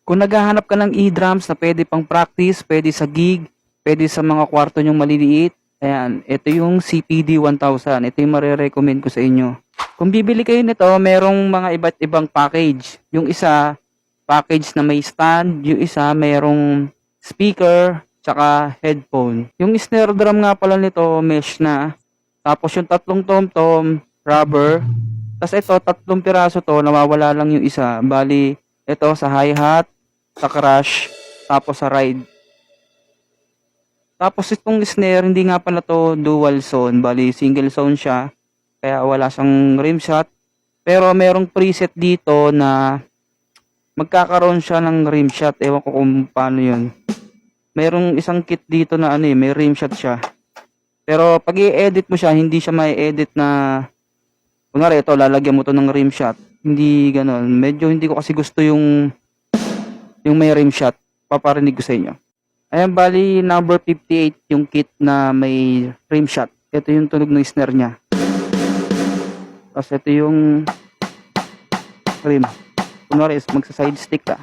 Kung naghahanap ka ng e-drums na pwede pang practice, pwede sa gig, pwede sa mga kwarto nyong maliliit, ayan, ito yung CPD 1000. Ito yung marirecommend ko sa inyo. Kung bibili kayo nito, merong mga iba't ibang package. Yung isa, package na may stand. Yung isa, merong speaker, tsaka headphone. Yung snare drum nga pala nito, mesh na. Tapos yung tatlong tom-tom, rubber. Tapos ito, tatlong piraso to, nawawala lang yung isa. Bali, ito sa hi-hat, sa crash, tapos sa ride. Tapos itong snare, hindi nga pala to dual zone. Bali, single zone siya. Kaya wala siyang rim shot. Pero merong preset dito na magkakaroon siya ng rim shot. Ewan ko kung paano yun. Merong isang kit dito na ano may rim shot siya. Pero pag i-edit mo siya, hindi siya may edit na kunwari ito, lalagyan mo to ng rim shot. Hindi ganon. Medyo hindi ko kasi gusto yung may rim shot. Paparinig ko sa inyo. Ayan, bali number 58 yung kit na may rim shot. Ito yung tunog ng snare niya. Tapos ito yung rim. Kunwari magsa side stick ka.